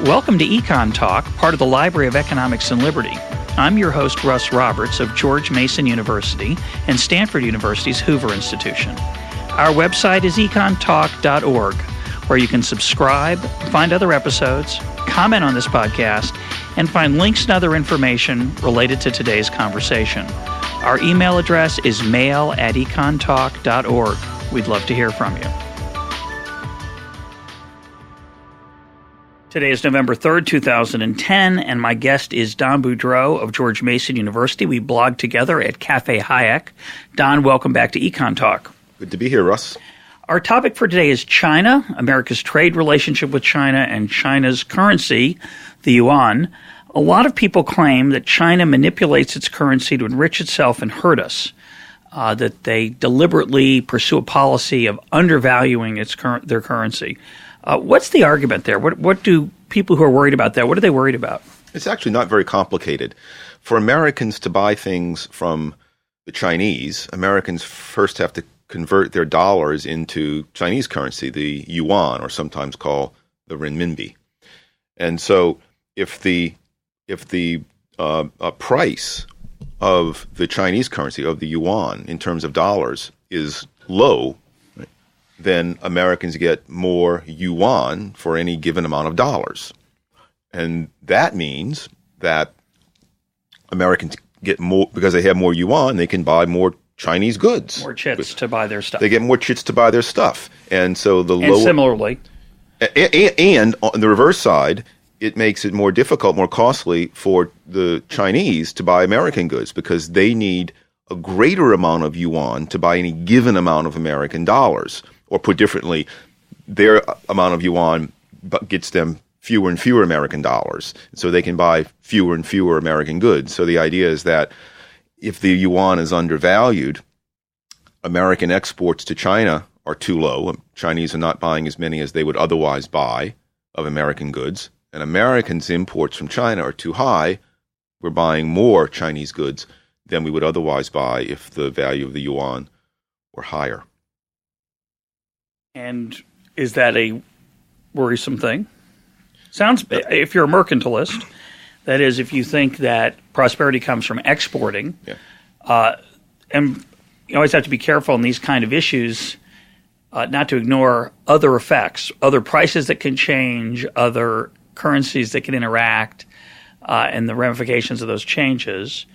Welcome to EconTalk, part of the Library of Economics and Liberty. I'm your host, Russ Roberts of George Mason University and Stanford University's Hoover Institution. Our website is econtalk.org, where you can subscribe, find other episodes, comment on this podcast, and find links and other information related to today's conversation. Our email address is mail@econtalk.org. We'd love to hear from you. Today is November 3rd, 2010, and my guest is Don Boudreaux of George Mason University. We blog together at Cafe Hayek. Don, welcome back to EconTalk. Good to be here, Russ. Our topic for today is China, America's trade relationship with China, and China's currency, the yuan. A lot of people claim that China manipulates its currency to enrich itself and hurt us, that they deliberately pursue a policy of undervaluing their currency. What's the argument there? What do people who are worried about that, what are they worried about? It's actually not very complicated. For Americans to buy things from the Chinese, Americans first have to convert their dollars into Chinese currency, the yuan, or sometimes called the renminbi. And so if the price of the Chinese currency, of the yuan, in terms of dollars, is low, then Americans get more yuan for any given amount of dollars. And that means that Americans get more, because they have more yuan, they can buy more Chinese goods. More chits to buy their stuff. They get more chits to buy their stuff. And so similarly. And on the reverse side, it makes it more difficult, more costly for the Chinese to buy American goods because they need a greater amount of yuan to buy any given amount of American dollars. Or put differently, their amount of yuan gets them fewer and fewer American dollars. So they can buy fewer and fewer American goods. So the idea is that if the yuan is undervalued, American exports to China are too low. Chinese are not buying as many as they would otherwise buy of American goods. And Americans' imports from China are too high. We're buying more Chinese goods than we would otherwise buy if the value of the yuan were higher. And is that a worrisome thing? Sounds, if you're a mercantilist, that is, if you think that prosperity comes from exporting, and you always have to be careful in these kind of issues not to ignore other effects, other prices that can change, other currencies that can interact, and the ramifications of those changes.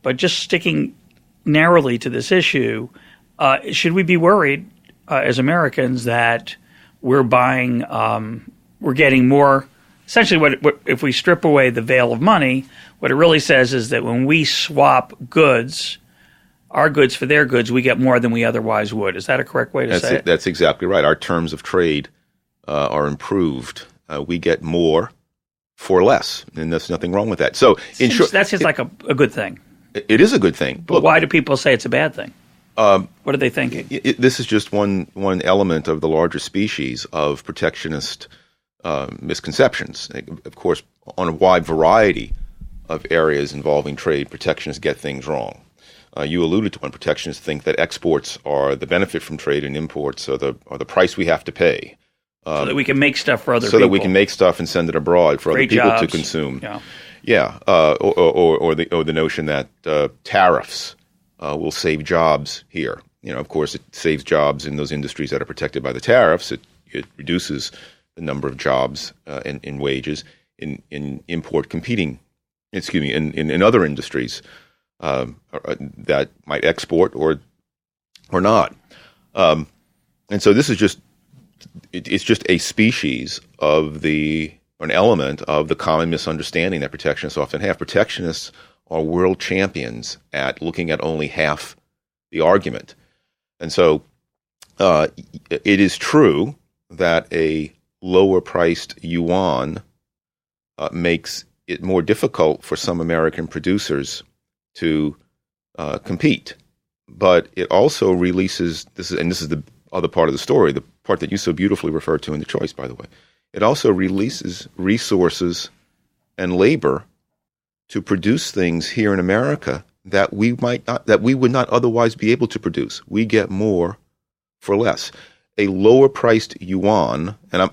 But just sticking narrowly to this issue, should we be worried as Americans that we're buying, we're getting more? Essentially, what if we strip away the veil of money, what it really says is that when we swap goods, our goods for their goods, we get more than we otherwise would. Is that a correct way to say it? That's exactly right. Our terms of trade are improved. We get more for less, and there's nothing wrong with that. So, in short, that seems like a good thing. It is a good thing. But why do people say it's a bad thing? What are they thinking? This is just one element of the larger species of protectionist misconceptions. Of course, on a wide variety of areas involving trade, protectionists get things wrong. You alluded to one. Protectionists think that exports are the benefit from trade and imports are the price we have to pay. So that we can make stuff for other people. So that we can make stuff and send it abroad for Great other people jobs. to consume. Yeah. Or the notion that tariffs will save jobs here. Of course, it saves jobs in those industries that are protected by the tariffs. It reduces the number of jobs in wages in import competing. In other industries that might export or not. And so this is just a species of an element of the common misunderstanding that protectionists often have. Protectionists are world champions at looking at only half the argument. And so it is true that a lower-priced yuan makes it more difficult for some American producers to compete. But it also releases, this is the other part of the story, the part that you so beautifully referred to in the choice, by the way. It also releases resources and labor to produce things here in America that we would not otherwise be able to produce. We get more for less. A lower priced yuan, and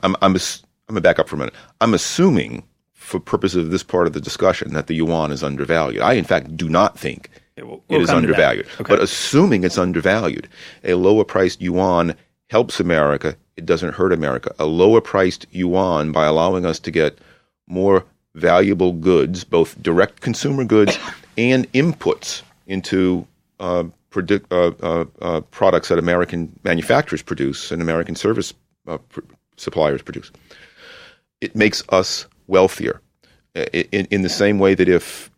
I'm going to back up for a minute. I'm assuming, for purposes of this part of the discussion, that the yuan is undervalued. I, in fact, do not think it is undervalued. Okay. But assuming it's undervalued, a lower-priced yuan helps America. It doesn't hurt America. A lower-priced yuan, by allowing us to get more valuable goods, both direct consumer goods and inputs into products that American manufacturers produce and American service suppliers produce. It makes us wealthier. In the same way that if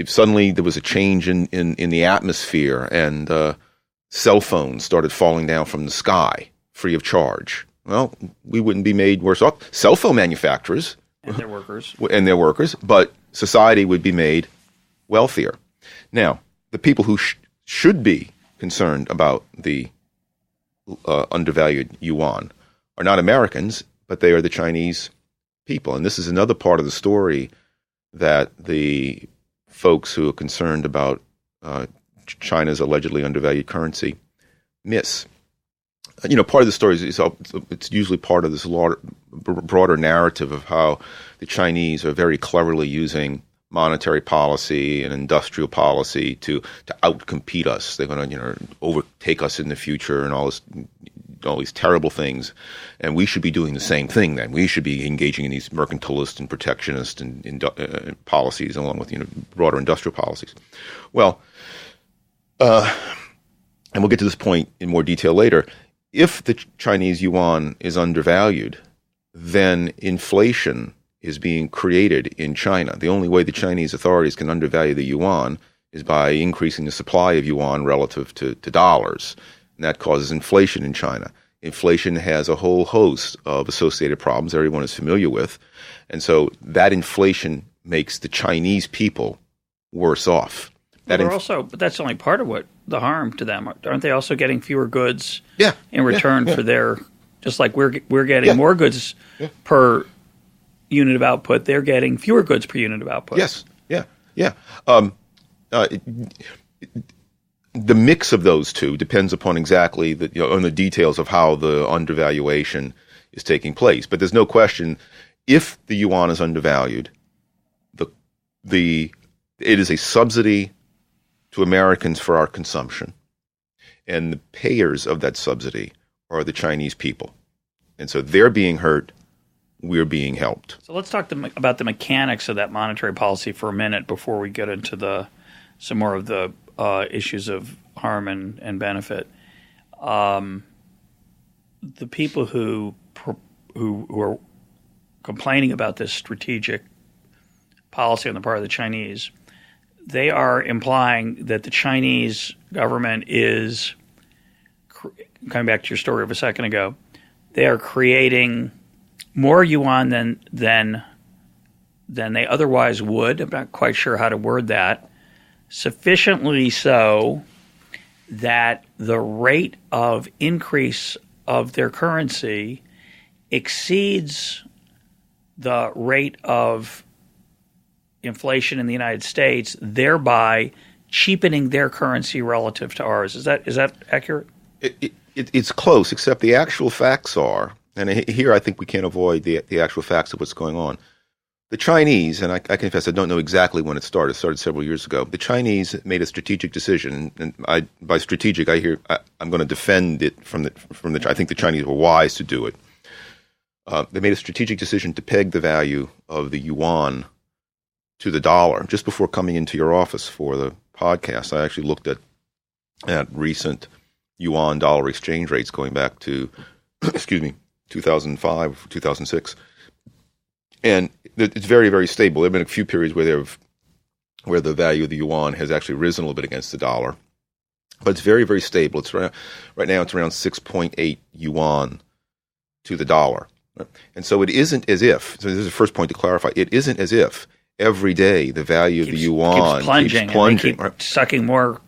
suddenly there was a change in the atmosphere and cell phones started falling down from the sky free of charge, well, we wouldn't be made worse off. Cell phone manufacturers and their workers, but society would be made wealthier. Now, the people who should be concerned about the undervalued yuan are not Americans, but they are the Chinese people. And this is another part of the story that the folks who are concerned about China's allegedly undervalued currency miss. Part of the story is it's usually part of this broader narrative of how the Chinese are very cleverly using monetary policy and industrial policy to outcompete us. They're going to overtake us in the future and all these terrible things, and we should be doing the same thing. Then we should be engaging in these mercantilist and protectionist and policies, along with broader industrial policies. Well, and we'll get to this point in more detail later. If the Chinese yuan is undervalued, then inflation is being created in China. The only way the Chinese authorities can undervalue the yuan is by increasing the supply of yuan relative to dollars. And that causes inflation in China. Inflation has a whole host of associated problems everyone is familiar with. And so that inflation makes the Chinese people worse off. But that's only part of what the harm to them. Aren't they also getting fewer goods in return for their, just like we're getting more goods per unit of output, they're getting fewer goods per unit of output. Yes, yeah. The mix of those two depends upon exactly on the details of how the undervaluation is taking place. But there's no question, if the yuan is undervalued, it is a subsidy to Americans for our consumption, and the payers of that subsidy are the Chinese people, and so they're being hurt. We're being helped. So let's talk about the mechanics of that monetary policy for a minute before we get into some more of the issues of harm and benefit. The people who are complaining about this strategic policy on the part of the Chinese, they are implying that the Chinese government is, coming back to your story of a second ago, they are creating more yuan than they otherwise would. I'm not quite sure how to word that. Sufficiently so that the rate of increase of their currency exceeds the rate of inflation in the United States, thereby cheapening their currency relative to ours. Is that accurate? It's close, except the actual facts are, and here I think we can't avoid the actual facts of what's going on. The Chinese, and I confess I don't know exactly when it started. It started several years ago. The Chinese made a strategic decision, and by strategic I'm going to defend it from the. I think the Chinese were wise to do it. They made a strategic decision to peg the value of the yuan to the dollar. Just before coming into your office for the podcast, I actually looked at recent yuan-dollar exchange rates going back to, 2005, 2006. And it's very, very stable. There have been a few periods where the value of the yuan has actually risen a little bit against the dollar. But it's very, very stable. Right now it's around 6.8 yuan to the dollar. And so it isn't as if, so this is the first point to clarify, it isn't as if every day the value of the yuan keeps plunging. Keep sucking more.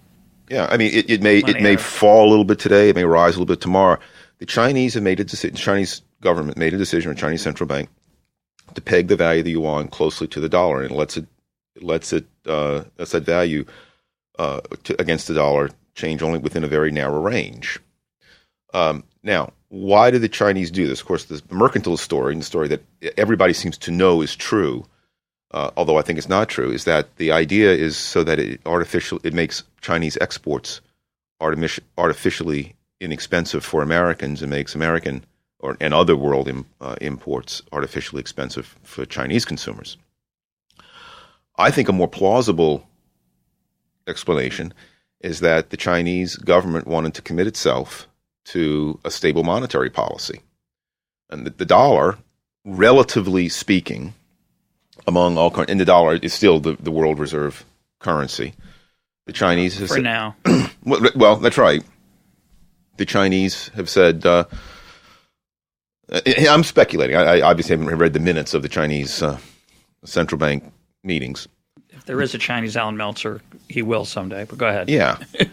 Yeah, I mean, it may fall a little bit today, it may rise a little bit tomorrow. The Chinese have made a decision, the Chinese government made a decision, or Chinese central bank, to peg the value of the yuan closely to the dollar, and lets that value against the dollar change only within a very narrow range. Now, why do the Chinese do this? Of course, the mercantilist story, and the story that everybody seems to know is true, although I think it's not true, is that the idea is so that it makes Chinese exports artificially inexpensive for Americans and makes American and other world imports artificially expensive for Chinese consumers. I think a more plausible explanation is that the Chinese government wanted to commit itself to a stable monetary policy. And the dollar, relatively speaking, among all currencies, and the dollar is still the world reserve currency. The Chinese have said, now. Well, that's right. The Chinese have said, I'm speculating. I obviously haven't read the minutes of the Chinese central bank meetings. If there is a Chinese Alan Meltzer, he will someday, but go ahead. Yeah. If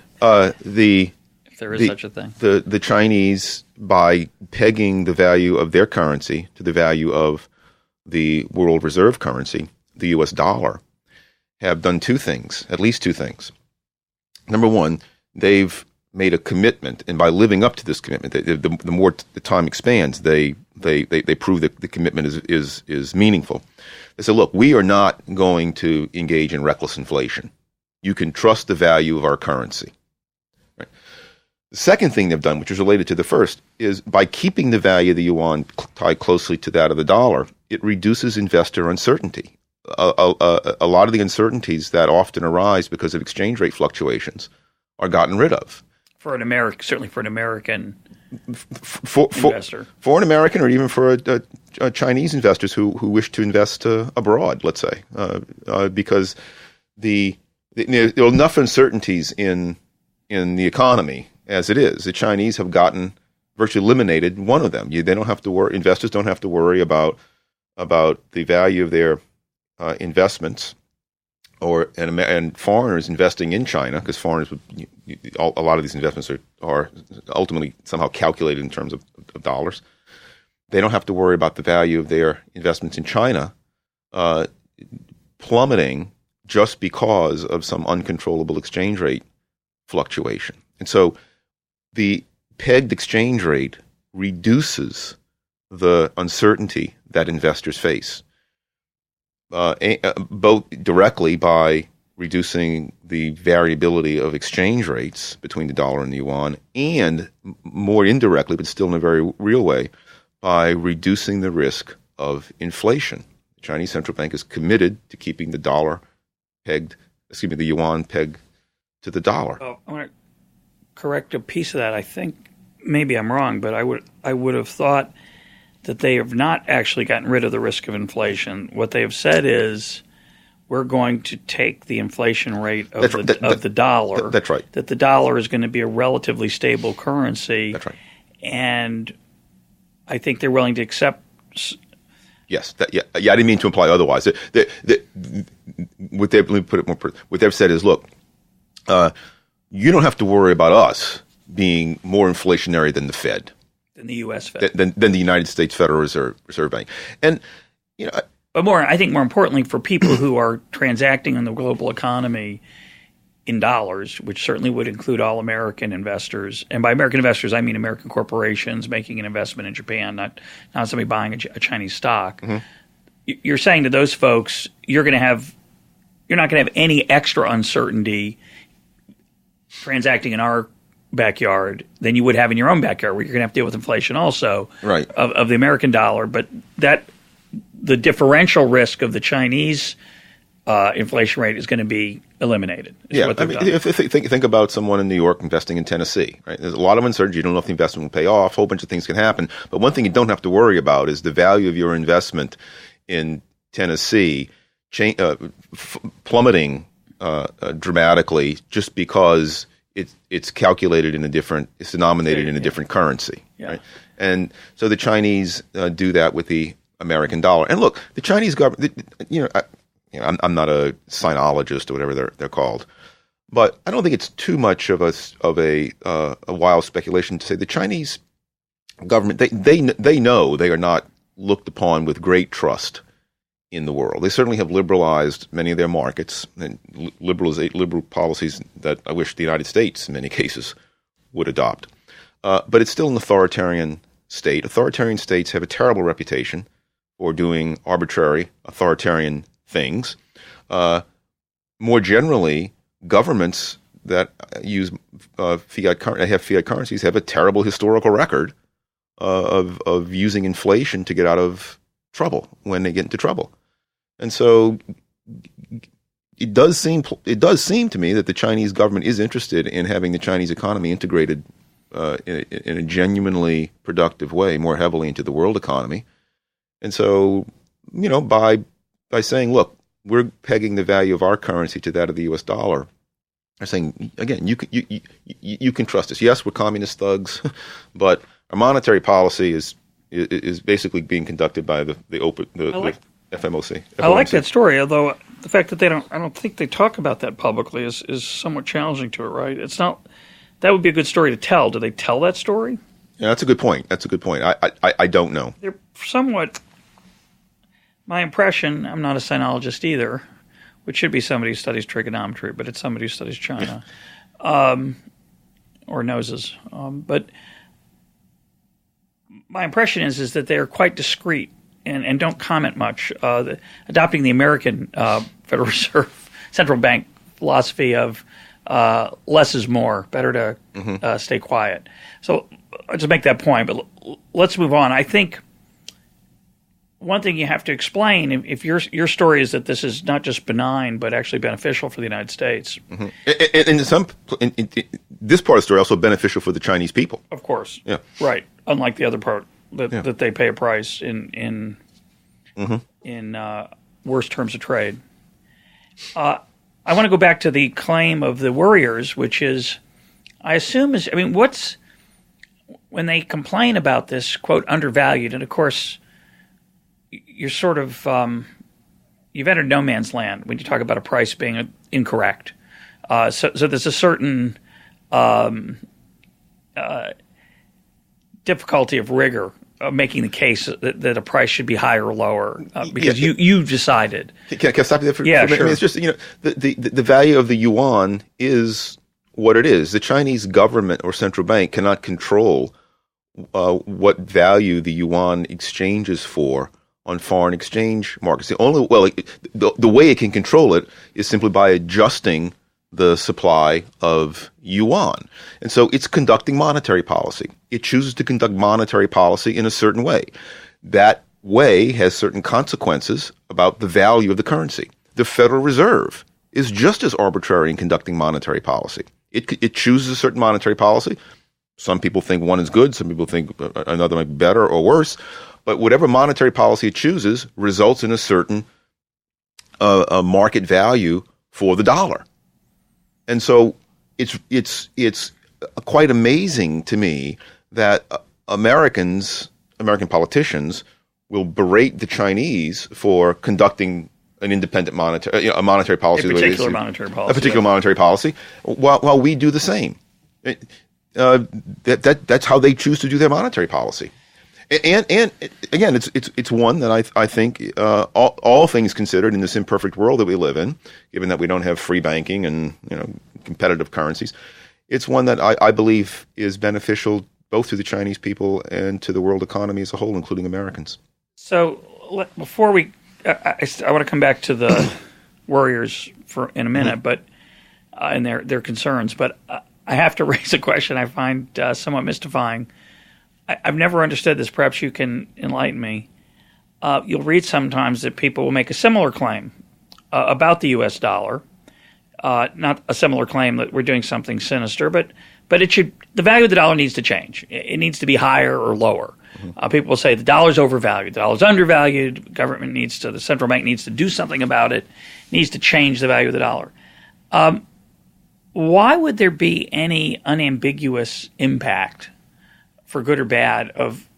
there is such a thing. The Chinese, by pegging the value of their currency to the value of the world reserve currency, the U.S. dollar, have done at least two things. Number one, they've made a commitment, and by living up to this commitment, the more the time expands, they prove that the commitment is meaningful. They say, look, we are not going to engage in reckless inflation. You can trust the value of our currency. Right? The second thing they've done, which is related to the first, is by keeping the value of the yuan tied closely to that of the dollar, it reduces investor uncertainty. A lot of the uncertainties that often arise because of exchange rate fluctuations are gotten rid of. Certainly for an American investor. For an American, or even for a Chinese investors who wish to invest abroad, let's say, because there are enough uncertainties in the economy as it is. The Chinese have virtually eliminated one of them. They don't have to worry. Investors don't have to worry about the value of their investments, and foreigners investing in China, because foreigners a lot of these investments are ultimately somehow calculated in terms of dollars. They don't have to worry about the value of their investments in China plummeting just because of some uncontrollable exchange rate fluctuation. And so the pegged exchange rate reduces the uncertainty that investors face, both directly by reducing the variability of exchange rates between the dollar and the yuan, and more indirectly, but still in a very real way, by reducing the risk of inflation. The Chinese central bank is committed to keeping the yuan pegged to the dollar. I want to correct a piece of that. I think maybe I'm wrong, but I would have thought that they have not actually gotten rid of the risk of inflation. What they have said is, we're going to take the inflation rate of the dollar. That's right. That the dollar is going to be a relatively stable currency. That's right. And I think they're willing to accept. Yes. I didn't mean to imply otherwise. What they've said is, look, you don't have to worry about us being more inflationary than the Fed. Than the U.S. Fed. Than the United States Federal Reserve Bank. And, but I think more importantly, for people who are transacting in the global economy in dollars, which certainly would include all American investors, and by American investors I mean American corporations making an investment in Japan, not somebody buying a Chinese stock. Mm-hmm. You're saying to those folks, you're not going to have any extra uncertainty transacting in our backyard than you would have in your own backyard, where you're going to have to deal with inflation also, right, of the American dollar, but the differential risk of the Chinese inflation rate is going to be eliminated. Think about someone in New York investing in Tennessee. Right? There's a lot of uncertainty. You don't know if the investment will pay off. A whole bunch of things can happen. But one thing you don't have to worry about is the value of your investment in Tennessee plummeting dramatically just because it's calculated in it's denominated in a different currency. Yeah. Right? And so the Chinese do that with the American dollar. And look, the Chinese government, I'm not a sinologist or whatever they're called, but I don't think it's too much of a wild speculation to say the Chinese government, they know they are not looked upon with great trust in the world. They certainly have liberalized many of their markets, and liberal policies that I wish the United States in many cases would adopt. but it's still an authoritarian state. Authoritarian states have a terrible reputation for doing arbitrary, authoritarian things. More generally, governments that use have fiat currencies have a terrible historical record of using inflation to get out of trouble when they get into trouble. And so it does seem to me that the Chinese government is interested in having the Chinese economy integrated in a genuinely productive way more heavily into the world economy. And so, by saying, look, we're pegging the value of our currency to that of the U.S. dollar, they're saying, again, you can trust us. Yes, we're communist thugs, but our monetary policy is basically being conducted by the FMOC. I like that story, although the fact that I don't think they talk about that publicly is somewhat challenging to it, right? It's not. That would be a good story to tell. Do they tell that story? Yeah, that's a good point. I don't know. They're somewhat. My impression. I'm not a sinologist either, which should be somebody who studies trigonometry, but it's somebody who studies China, or noses. But my impression is that they are quite discreet and don't comment much. Adopting the American Federal Reserve Central Bank philosophy of less is more, better to stay quiet. So I'll just make that point, but let's move on. I think one thing you have to explain, if your story is that this is not just benign but actually beneficial for the United States. Mm-hmm. And this part of the story also beneficial for the Chinese people. Of course. Yeah. Right. Unlike the other part that they pay a price in worse terms of trade. I want to go back to the claim of the worriers, which is, when they complain about this, quote, undervalued, and of course, you're sort of, you've entered no man's land when you talk about a price being incorrect. So there's a certain difficulty of rigor of making the case that a price should be higher or lower because you've decided. Can I stop you there for a minute? Sure. I mean, it's just, the value of the yuan is what it is. The Chinese government or central bank cannot control what value the yuan exchanges for on foreign exchange markets. The way it can control it is simply by adjusting the supply of yuan. And so it's conducting monetary policy. It chooses to conduct monetary policy in a certain way. That way has certain consequences about the value of the currency. The Federal Reserve is just as arbitrary in conducting monetary policy. It chooses a certain monetary policy. Some people think one is good. Some people think another might be better or worse. But whatever monetary policy it chooses results in a certain a market value for the dollar. And so it's quite amazing to me that American politicians will berate the Chinese for conducting an independent monetary policy. A particular monetary policy, while we do the same. That's how they choose to do their monetary policy. And again, it's one that I think all things considered in this imperfect world that we live in, given that we don't have free banking and competitive currencies, it's one that I believe is beneficial both to the Chinese people and to the world economy as a whole, including Americans. So before I want to come back to the worriers in a minute, but and their concerns, but I have to raise a question I find somewhat mystifying. I've never understood this. Perhaps you can enlighten me. You'll read sometimes that people will make a similar claim about the U.S. dollar, not a similar claim that we're doing something sinister, but the value of the dollar needs to change. It needs to be higher or lower. Mm-hmm. People will say the dollar's overvalued, the dollar's undervalued. The central bank needs to do something about it. Needs to change the value of the dollar. Why would there be any unambiguous impact, for good or bad, of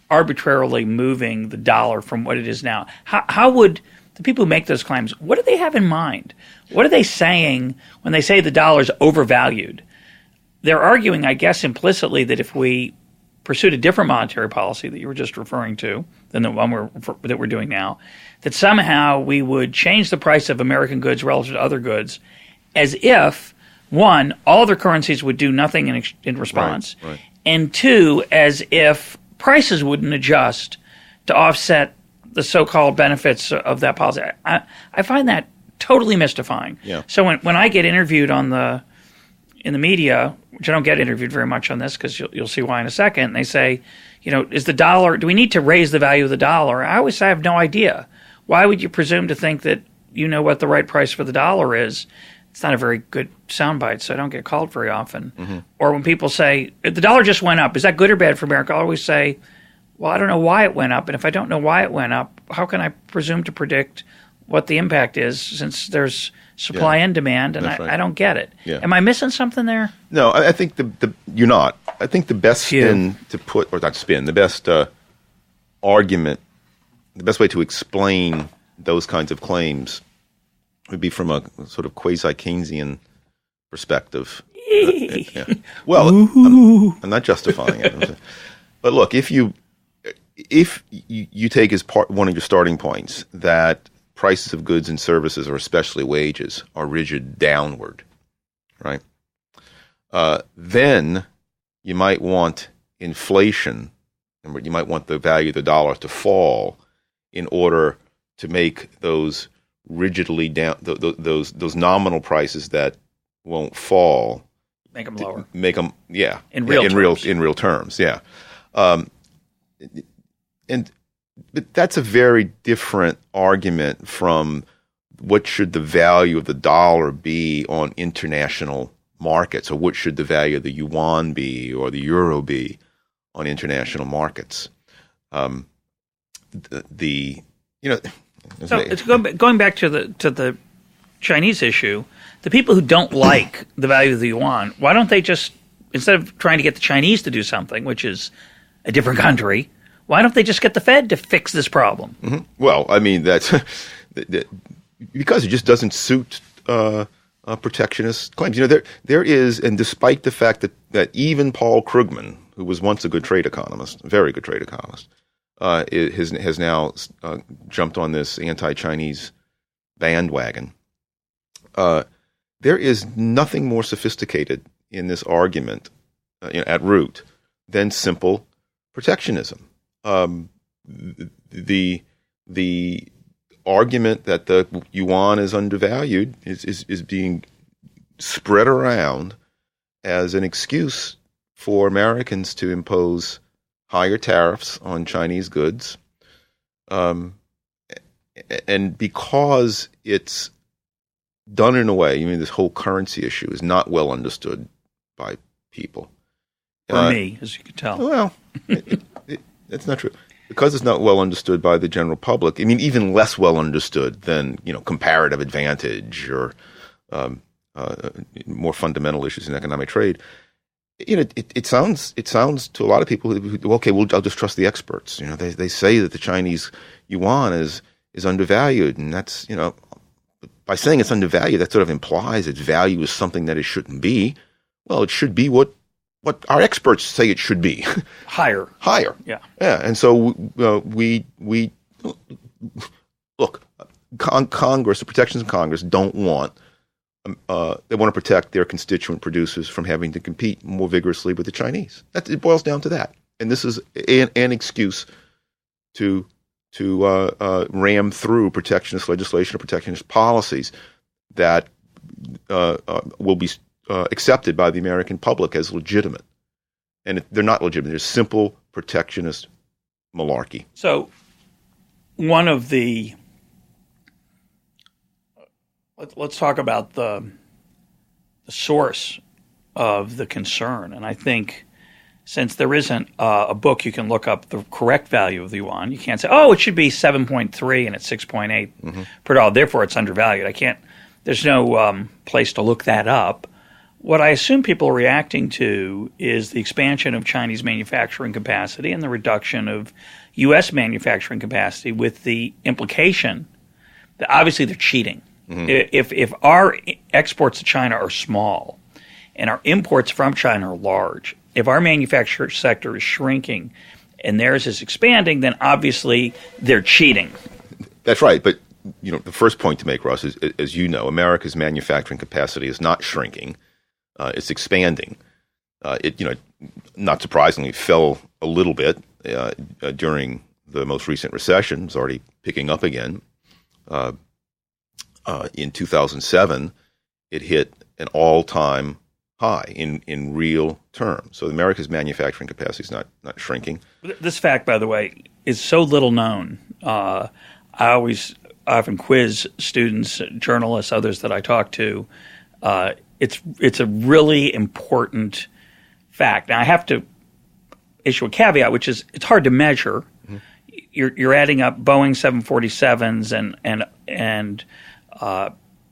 arbitrarily moving the dollar from what it is now? How would the people who make those claims, what do they have in mind? What are they saying when they say the dollar's overvalued? They're arguing, I guess, implicitly that if we pursued a different monetary policy that you were just referring to than the one that we're doing now, that somehow we would change the price of American goods relative to other goods as if, one, all other currencies would do nothing in response, right. and two, as if prices wouldn't adjust to offset the so-called benefits of that policy. I find that totally mystifying. Yeah. So when I get interviewed in the media, which I don't get interviewed very much on this because you'll see why in a second, and they say, is the dollar, do we need to raise the value of the dollar? I always say I have no idea. Why would you presume to think that you know what the right price for the dollar is? It's not a very good soundbite, so I don't get called very often. Mm-hmm. Or when people say, the dollar just went up, is that good or bad for America? I always say, well, I don't know why it went up. And if I don't know why it went up, how can I presume to predict what the impact is since there's supply and demand? And I don't get it. Yeah. Am I missing something there? No, I think you're not. I think the best spin to put, or not spin, the best argument, the best way to explain those kinds of claims would be from a sort of quasi-Keynesian perspective. Well, I'm not justifying it. But look, if you take as one of your starting points that prices of goods and services, or especially wages, are rigid downward, right? Then you might want inflation, and you might want the value of the dollar to fall in order to make those rigidly down those nominal prices that won't fall, make them lower, in real terms, but that's a very different argument from what should the value of the dollar be on international markets, or what should the value of the yuan be or the euro be on international markets. So it's going back to the Chinese issue. The people who don't like the value of the yuan, why don't they just, instead of trying to get the Chinese to do something, which is a different country, why don't they just get the Fed to fix this problem? Mm-hmm. Well, I mean, that's because it just doesn't suit protectionist claims. There is, and despite the fact that even Paul Krugman, who was once a good trade economist, a very good trade economist, has now jumped on this anti-Chinese bandwagon. There is nothing more sophisticated in this argument at root than simple protectionism. The argument that the yuan is undervalued is being spread around as an excuse for Americans to impose higher tariffs on Chinese goods, and because it's done in a way, this whole currency issue is not well understood by people. For me, as you can tell. Well, that's not true. Because it's not well understood by the general public, even less well understood than, comparative advantage or more fundamental issues in economic trade. It sounds to a lot of people, okay, I'll just trust the experts. They say that the Chinese yuan is undervalued, and that's, by saying it's undervalued, that sort of implies its value is something that it shouldn't be. Well, it should be what our experts say it should be. Higher. Yeah. And so we look, Congress, the protections in Congress don't want, they want to protect their constituent producers from having to compete more vigorously with the Chinese. It boils down to that. And this is an excuse to ram through protectionist legislation or protectionist policies that will be accepted by the American public as legitimate. And they're not legitimate. They're simple protectionist malarkey. So one of the let's talk about the source of the concern. And I think since there isn't a book you can look up the correct value of the yuan, you can't say, it should be 7.3 and it's 6.8 per dollar, therefore it's undervalued. There's no place to look that up. What I assume people are reacting to is the expansion of Chinese manufacturing capacity and the reduction of U.S. manufacturing capacity, with the implication that obviously they're cheating. If our exports to China are small and our imports from China are large, if our manufacturing sector is shrinking and theirs is expanding, then obviously they're cheating. That's right. But the first point to make, Russ, is, as you know, America's manufacturing capacity is not shrinking. It's expanding. not surprisingly, fell a little bit during the most recent recession. It's already picking up again. In 2007, it hit an all-time high in real terms. So America's manufacturing capacity is not shrinking. This fact, by the way, is so little known. I often quiz students, journalists, others that I talk to. It's a really important fact. Now, I have to issue a caveat, which is it's hard to measure. Mm-hmm. You're adding up Boeing 747s and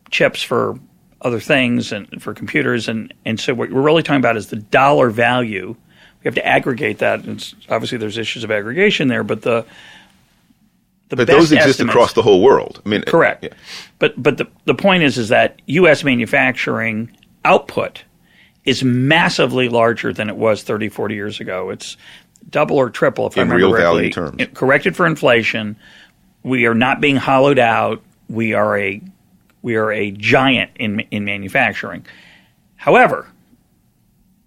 chips for other things and for computers, and so what we're really talking about is the dollar value. We have to aggregate that. And obviously, there's issues of aggregation there, but but those exist across the whole world. I mean, correct. Yeah. But the point is that U.S. manufacturing output is massively larger than it was 30, 40 years ago. It's double or triple, if I remember real correctly. Value terms. Corrected for inflation. We are not being hollowed out. We are a giant in manufacturing. However,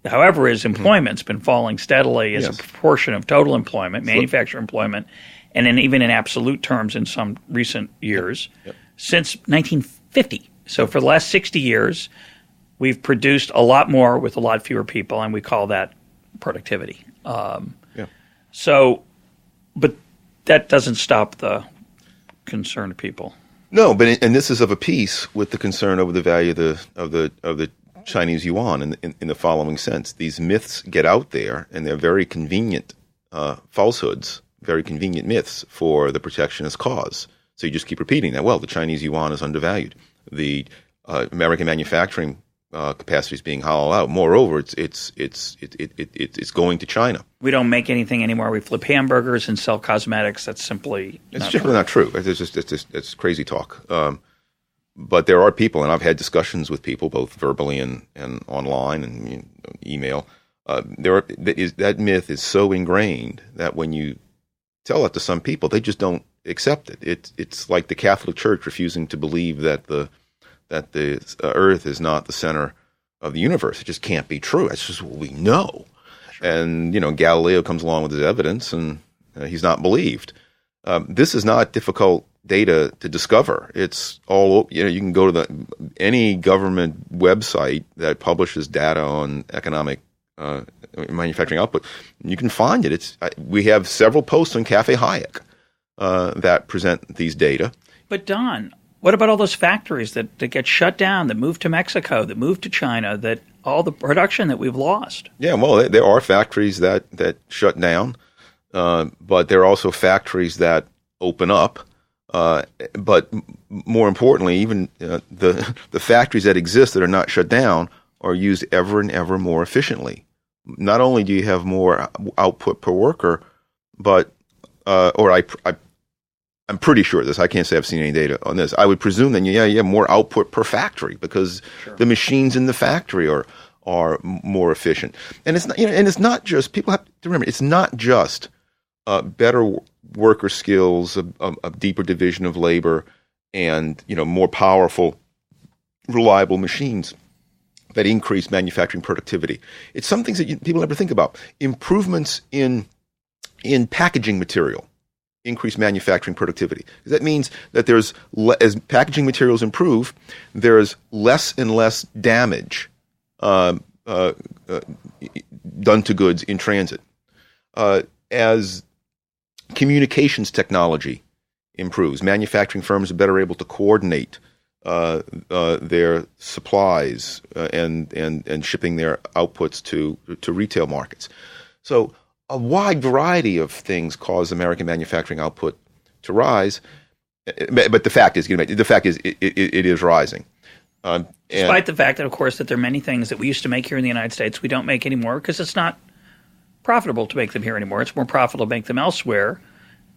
as employment's been falling steadily as a proportion of total employment, manufacturing employment, and then even in absolute terms in some recent years, since 1950. So for the last 60 years, we've produced a lot more with a lot fewer people, and we call that productivity. So, but that doesn't stop the concern of people. No, and this is of a piece with the concern over the value of the Chinese yuan in the following sense. These myths get out there, and they're very convenient falsehoods, very convenient myths for the protectionist cause. So you just keep repeating that. Well, the Chinese yuan is undervalued. The American manufacturing capacity is being hollowed out. Moreover, it's going to China. We don't make anything anymore. We flip hamburgers and sell cosmetics. That's simply not true. It's crazy talk. But there are people, and I've had discussions with people, both verbally and online and email. That myth is so ingrained that when you tell it to some people, they just don't accept it. It's like the Catholic Church refusing to believe that the Earth is not the center of the universe. It just can't be true. That's just what we know. Sure. And Galileo comes along with his evidence, and he's not believed. This is not difficult data to discover. It's all you can go to any government website that publishes data on economic manufacturing output. You can find it. We have several posts on Cafe Hayek that present these data. But Don, what about all those factories that get shut down, that move to Mexico, that move to China, that all the production that we've lost? Yeah, well, there are factories that shut down, but there are also factories that open up. But more importantly, even the factories that exist that are not shut down are used ever and ever more efficiently. Not only do you have more output per worker, but I'm pretty sure of this. I can't say I've seen any data on this. I would presume that you have more output per factory because the machines in the factory are more efficient. And it's not, and it's not just, people have to remember, it's not just better worker skills, a deeper division of labor, and more powerful, reliable machines that increase manufacturing productivity. It's some things that people never think about. Improvements in packaging material increase manufacturing productivity. That means that as packaging materials improve, there's less and less damage done to goods in transit. As communications technology improves, manufacturing firms are better able to coordinate their supplies and shipping their outputs to retail markets. So a wide variety of things cause American manufacturing output to rise, but the fact is it is rising. Despite the fact that, of course, that there are many things that we used to make here in the United States we don't make anymore because it's not profitable to make them here anymore. It's more profitable to make them elsewhere,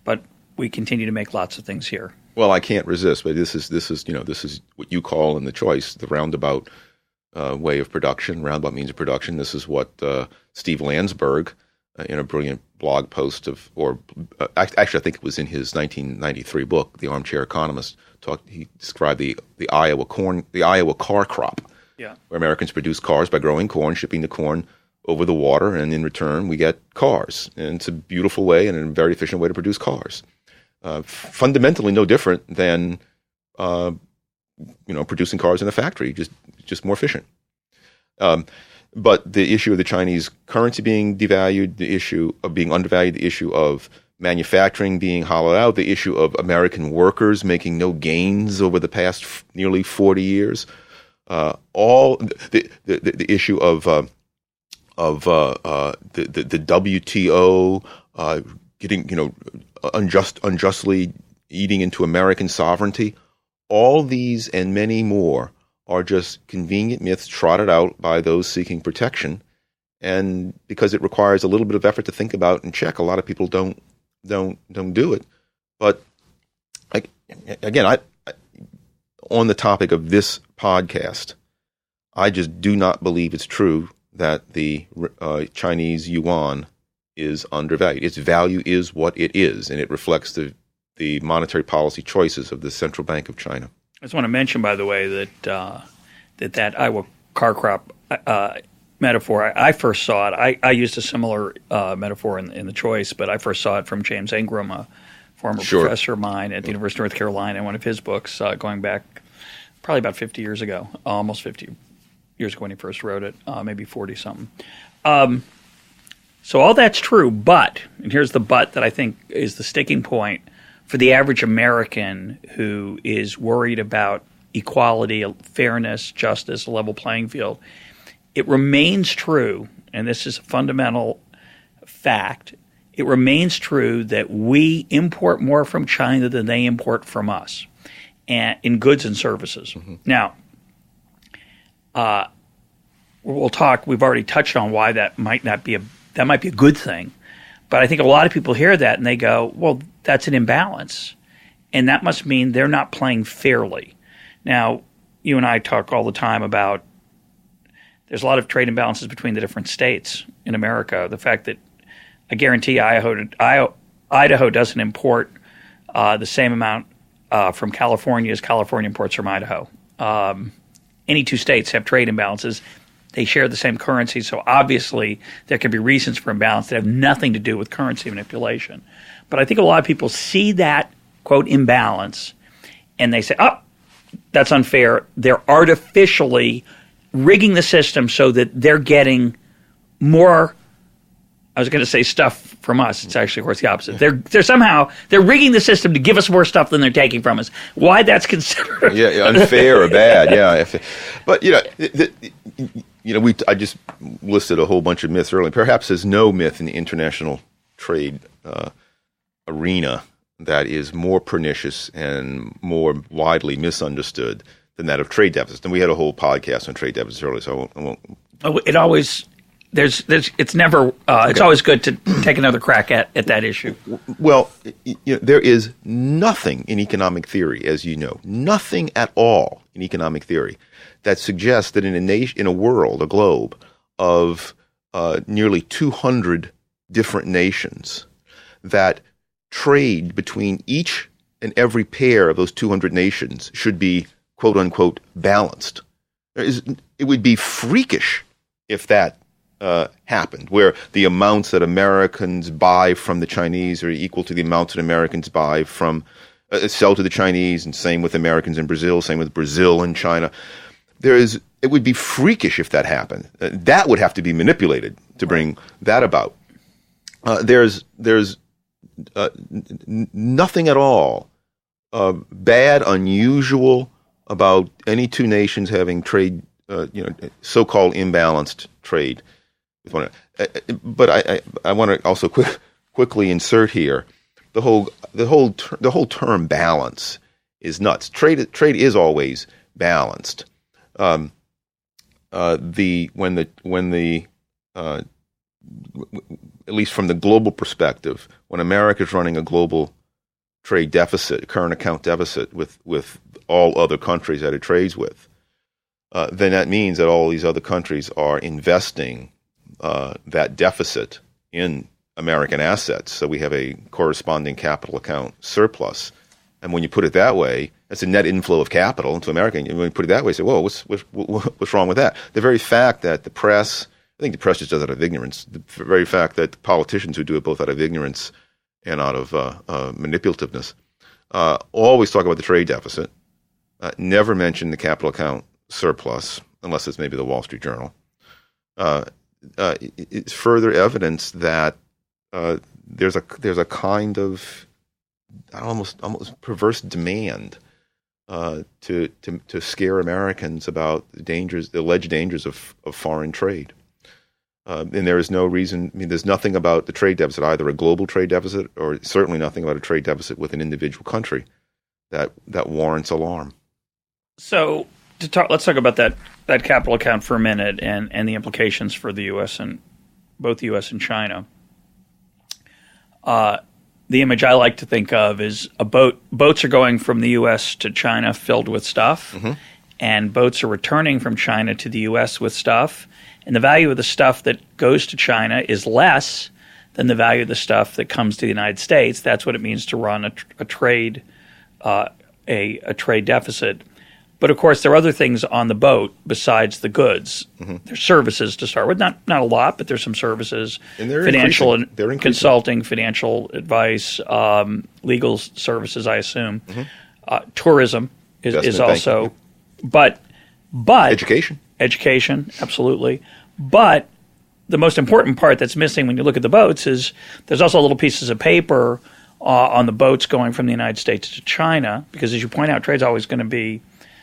but we continue to make lots of things here. Well, I can't resist, but this is what you call in the choice the roundabout way of production, roundabout means of production. This is what Steve Landsberg, in a brilliant blog post actually I think it was in his 1993 book, The Armchair Economist, he described the Iowa car crop, where Americans produce cars by growing corn, shipping the corn over the water, and in return we get cars. And it's a beautiful way and a very efficient way to produce cars. Fundamentally no different than producing cars in a factory, just more efficient. But the issue of the Chinese currency being devalued, the issue of being undervalued, the issue of manufacturing being hollowed out, the issue of American workers making no gains over the past nearly 40 years, all the issue of the WTO getting unjustly eating into American sovereignty, all these and many more are just convenient myths trotted out by those seeking protection, and because it requires a little bit of effort to think about and check, a lot of people don't do it. But on the topic of this podcast, I just do not believe it's true that the Chinese yuan is undervalued. Its value is what it is, and it reflects the monetary policy choices of the Central Bank of China. I just want to mention, by the way, that Iowa car crop metaphor, I first saw it. I used a similar metaphor in the choice, but I first saw it from James Ingram, a former professor of mine at the University of North Carolina, in one of his books going back probably about 50 years ago, almost 50 years ago when he first wrote it, maybe 40-something. So all that's true, but, and here's the but that I think is the sticking point, for the average American who is worried about equality, fairness, justice, a level playing field, it remains true, and this is a fundamental fact, it remains true that we import more from China than they import from us, and in goods and services. Mm-hmm. Now, we'll talk, we've already touched on why that might be a good thing. But I think a lot of people hear that and they go, well, that's an imbalance. And that must mean they're not playing fairly. Now, you and I talk all the time about there's a lot of trade imbalances between the different states in America. The fact that I guarantee Idaho doesn't import the same amount from California as California imports from Idaho. Any two states have trade imbalances. They share the same currency, so obviously there can be reasons for imbalance that have nothing to do with currency manipulation. But I think a lot of people see that, quote, imbalance, and they say, oh, that's unfair. They're artificially rigging the system so that they're getting more, I was going to say stuff from us. It's actually, of course, the opposite. They're rigging the system to give us more stuff than they're taking from us. Why that's considered unfair or bad, yeah. But I just listed a whole bunch of myths earlier. Perhaps there's no myth in the international trade arena that is more pernicious and more widely misunderstood than that of trade deficits. And we had a whole podcast on trade deficits earlier, so I won't. It always. It's never. Okay. It's always good to take another crack at that issue. Well, there is nothing in economic theory, as you know, nothing at all in economic theory that suggests that in a world, a globe of nearly 200 different nations, that trade between each and every pair of those 200 nations should be quote unquote balanced. It would be freakish if that happened, where the amounts that Americans buy from the Chinese are equal to the amounts that Americans buy from sell to the Chinese, and same with Americans in Brazil, same with Brazil and China. It would be freakish if that happened. That would have to be manipulated to bring that about. There's nothing at all bad, unusual about any two nations having trade, so-called imbalanced trade. But I want to also quickly insert here the whole term balance is nuts. Trade is always balanced. When the at least from the global perspective, when America is running a global trade deficit, current account deficit with all other countries that it trades with, then that means that all these other countries are investing that deficit in American assets. So we have a corresponding capital account surplus. And when you put it that way, that's a net inflow of capital into America. And when you put it that way, you say, whoa, what's wrong with that? The very fact that the press I think the press just does it out of ignorance. The very fact that politicians who do it both out of ignorance and out of manipulativeness always talk about the trade deficit, never mention the capital account surplus, unless it's maybe the Wall Street Journal. It's further evidence that there's a kind of almost perverse demand to scare Americans about the alleged dangers of foreign trade. And there is no reason. I mean, there's nothing about the trade deficit, either a global trade deficit or certainly nothing about a trade deficit with an individual country that warrants alarm. So let's talk about that capital account for a minute and the implications for the U.S. and both the U.S. and China. The image I like to think of is boats are going from the U.S. to China filled with stuff, and boats are returning from China to the U.S. with stuff. And the value of the stuff that goes to China is less than the value of the stuff that comes to the United States. That's what it means to run a trade deficit. But of course, there are other things on the boat besides the goods. There's services to start with, not a lot, but there's some services, and they're financial increasing. Consulting, financial advice, legal services, I assume. Tourism is also, but education, absolutely. But the most important part that's missing when you look at the boats is there's also little pieces of paper on the boats going from the United States to China, because as you point out, trade's always going to be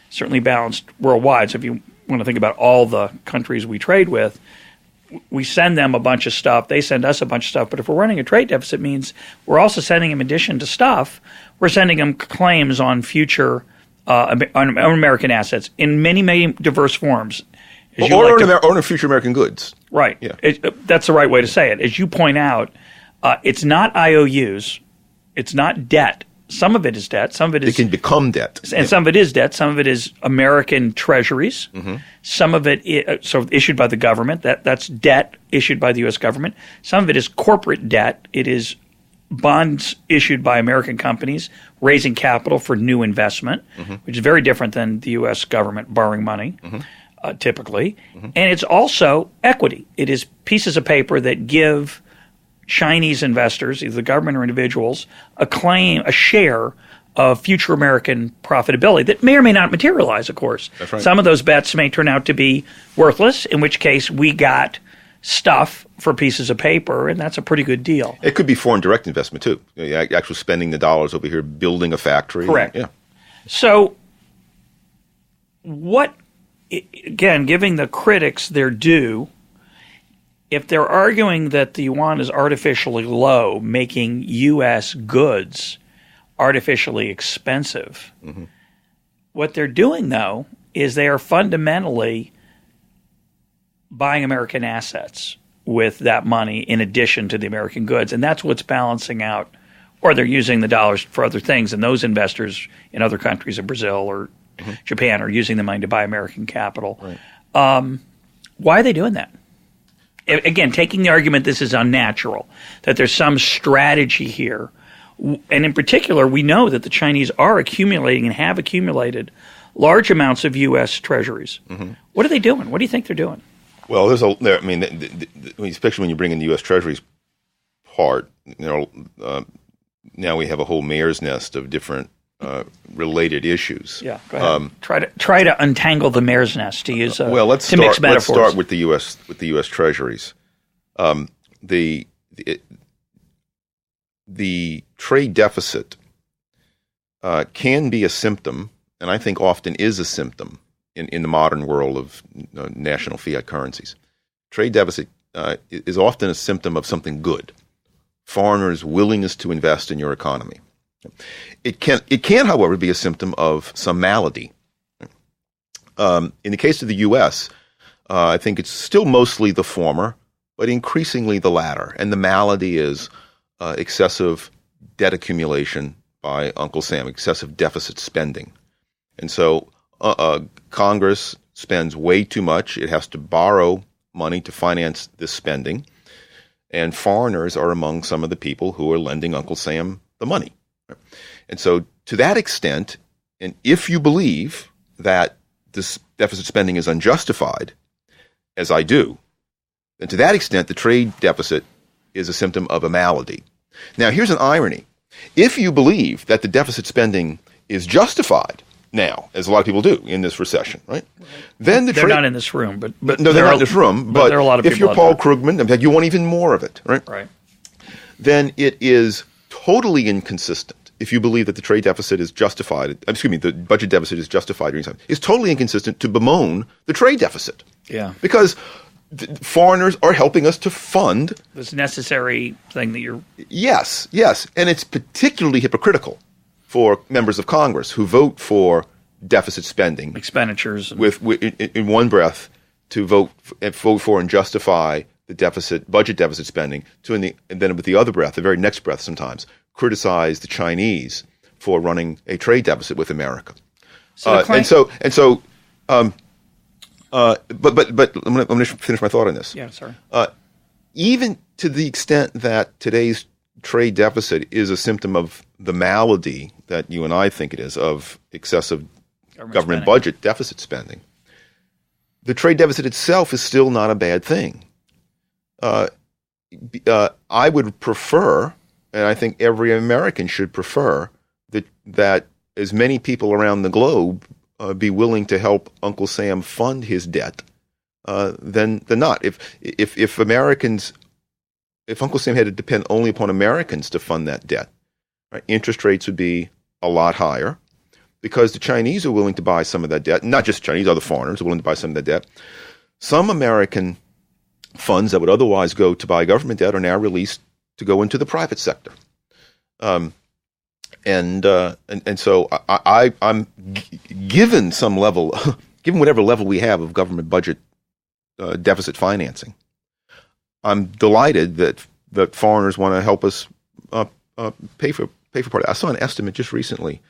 certainly balanced worldwide. So if you want to think about all the countries we trade with, we send them a bunch of stuff, they send us a bunch of stuff. But if we're running a trade deficit, it means we're also sending them, in addition to stuff, we're sending them claims on future on American assets in many, many diverse forms. Or on future American goods. Right. Yeah. That's the right way to say it. As you point out, it's not IOUs. It's not debt. Some of it is debt. Some of it is. It can become debt. And some of it is debt. Some of it is American treasuries. Some of it is issued by the government. That's debt issued by the U.S. government. Some of it is corporate debt. It is bonds issued by American companies raising capital for new investment, which is very different than the U.S. government borrowing money. Typically. And it's also equity. It is pieces of paper that give Chinese investors, either the government or individuals, a share of future American profitability that may or may not materialize, of course. That's right. Some of those bets may turn out to be worthless, in which case we got stuff for pieces of paper, and that's a pretty good deal. It could be foreign direct investment, too. Actually spending the dollars over here, building a factory. Correct. Yeah. So again, giving the critics their due, if they're arguing that the yuan is artificially low, making U.S. goods artificially expensive, what they're doing, though, is they are fundamentally buying American assets with that money in addition to the American goods. And that's what's balancing out. Or they're using the dollars for other things, and those investors in other countries, in Brazil or Japan, are using the money to buy American capital. Right. Why are they doing that? Again, taking the argument this is unnatural, that there's some strategy here. And in particular, we know that the Chinese are accumulating and have accumulated large amounts of U.S. treasuries. What are they doing? What do you think they're doing? Well, especially when you bring in the U.S. Treasuries part, now we have a whole mare's nest of different related issues. Yeah, go ahead. Try to untangle the mare's nest, to use let's start with the U.S. Treasuries. The trade deficit can be a symptom, and I think often is a symptom in the modern world of national fiat currencies. Trade deficit is often a symptom of something good. Foreigners' willingness to invest in your economy. It can, however, be a symptom of some malady. In the case of the U.S., I think it's still mostly the former, but increasingly the latter. And the malady is excessive debt accumulation by Uncle Sam, excessive deficit spending. And so Congress spends way too much. It has to borrow money to finance this spending. And foreigners are among some of the people who are lending Uncle Sam the money. And so to that extent, and if you believe that this deficit spending is unjustified, as I do, And to that extent, the trade deficit is a symptom of a malady. Now, here's an irony. If you believe that the deficit spending is justified now, as a lot of people do in this recession, right? Then they're not in this room, but no, they're not in this room. But there are a lot of if you're Paul Krugman, in fact, you want even more of it, right? Right. Then it is totally inconsistent. If you believe that the trade deficit is justified, the budget deficit is justified during time, it's totally inconsistent to bemoan the trade deficit. Yeah. Because foreigners are helping us to fund this necessary thing that you're. Yes, and it's particularly hypocritical for members of Congress who vote for deficit spending expenditures in one breath to vote for and justify the budget deficit spending and then with the other breath, the very next breath sometimes, criticize the Chinese for running a trade deficit with America. But I'm going to finish my thought on this. Yeah, sorry. Even to the extent that today's trade deficit is a symptom of the malady that you and I think it is, of excessive government budget deficit spending, the trade deficit itself is still not a bad thing. I would prefer, and I think every American should prefer, that as many people around the globe be willing to help Uncle Sam fund his debt than not. If Uncle Sam had to depend only upon Americans to fund that debt, right, interest rates would be a lot higher because the Chinese are willing to buy some of that debt. Not just Chinese, other foreigners are willing to buy some of that debt. Some American funds that would otherwise go to buy government debt are now released to go into the private sector. And so I'm given some level, given whatever level we have of government budget deficit financing, I'm delighted that foreigners want to help us pay for part of it. I saw an estimate just recently.